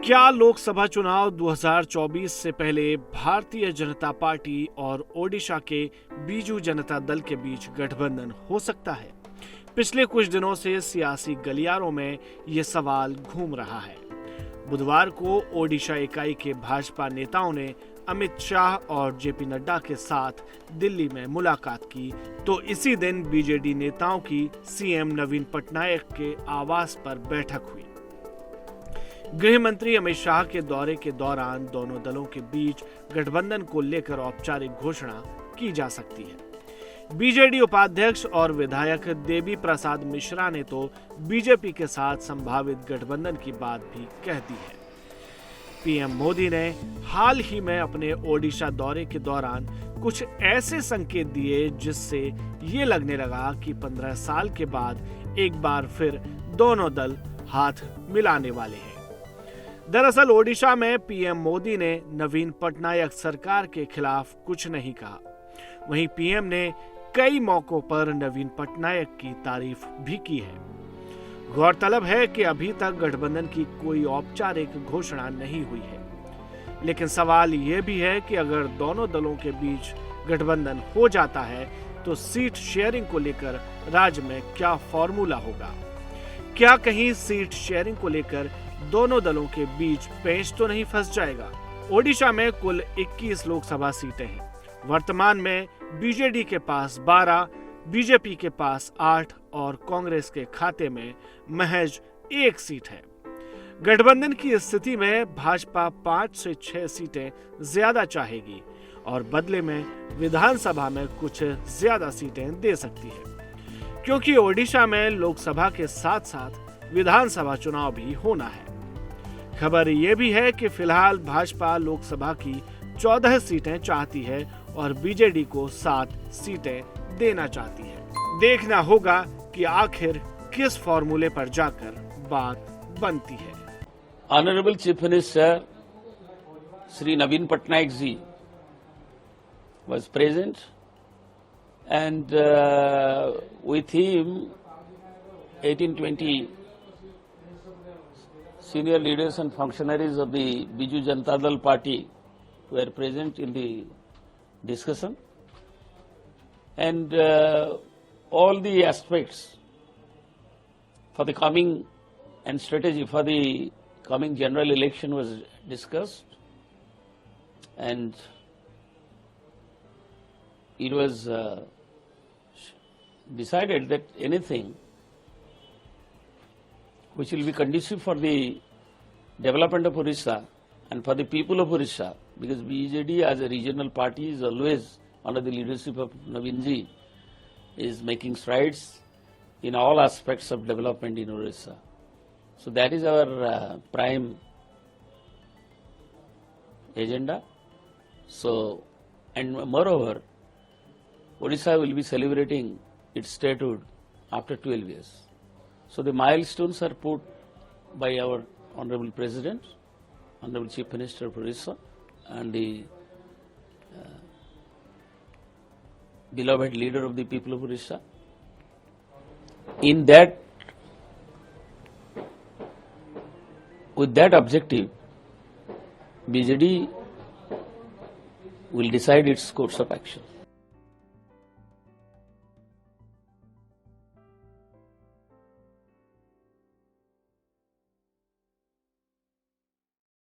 क्या लोकसभा चुनाव 2024 से पहले भारतीय जनता पार्टी और ओडिशा के बीजू जनता दल के बीच गठबंधन हो सकता है? पिछले कुछ दिनों से सियासी गलियारों में ये सवाल घूम रहा है। बुधवार को ओडिशा इकाई के भाजपा नेताओं ने अमित शाह और जेपी नड्डा के साथ दिल्ली में मुलाकात की, तो इसी दिन बीजेडी नेताओं की सीएम नवीन पटनायक के आवास पर बैठक हुई। गृह मंत्री अमित शाह के दौरे के दौरान दोनों दलों के बीच गठबंधन को लेकर औपचारिक घोषणा की जा सकती है। बीजेडी उपाध्यक्ष और विधायक देवी प्रसाद मिश्रा ने तो बीजेपी के साथ संभावित गठबंधन की बात भी कह दी है। पीएम मोदी ने हाल ही में अपने ओडिशा दौरे के दौरान कुछ ऐसे संकेत दिए जिससे ये लगने लगा कि 15 साल के बाद एक बार फिर दोनों दल हाथ मिलाने वाले हैं। दरअसल ओडिशा में पीएम मोदी ने नवीन पटनायक सरकार के खिलाफ कुछ नहीं कहा। वहीं पीएम ने कई मौकों पर नवीन पटनायक की तारीफ भी की है। गौरतलब है कि अभी तक गठबंधन की कोई औपचारिक घोषणा नहीं हुई है, लेकिन सवाल यह भी है कि अगर दोनों दलों के बीच गठबंधन हो जाता है तो सीट शेयरिंग को लेकर राज्य में क्या फॉर्मूला होगा? क्या कहीं सीट शेयरिंग को लेकर दोनों दलों के बीच पेंच तो नहीं फंस जाएगा? ओडिशा में कुल 21 लोकसभा सीटें हैं। वर्तमान में बीजेडी के पास 12, बीजेपी के पास 8 और कांग्रेस के खाते में महज 1 सीट है। गठबंधन की स्थिति में भाजपा 5 से 6 सीटें ज्यादा चाहेगी और बदले में विधानसभा में कुछ ज्यादा सीटें दे सकती है, क्योंकि ओडिशा में लोकसभा के साथ साथ विधानसभा चुनाव भी होना है। खबर यह भी है कि फिलहाल भाजपा लोकसभा की 14 सीटें चाहती है और बीजेडी को 7 सीटें देना चाहती है। देखना होगा कि आखिर किस फॉर्मूले पर जाकर बात बनती है। Honourable chief minister Shri Naveen Patnaik ji was present and with him 18-20 senior leaders and functionaries of the Biju Janata Dal party were present in the discussion, and all the aspects for the coming and strategy for the coming general election was discussed, and it was decided that anything which will be conducive for the development of Orissa and for the people of Orissa, because BJD as a regional party is always under the leadership of Naveen ji is making strides in all aspects of development in Orissa. So that is our prime agenda. So, and moreover, Orissa will be celebrating its statehood after 12 years. So the milestones are put by our Honorable President, Honorable Chief Minister of Orissa, and the beloved leader of the people of Orissa. In that, with that objective, BJD will decide its course of action.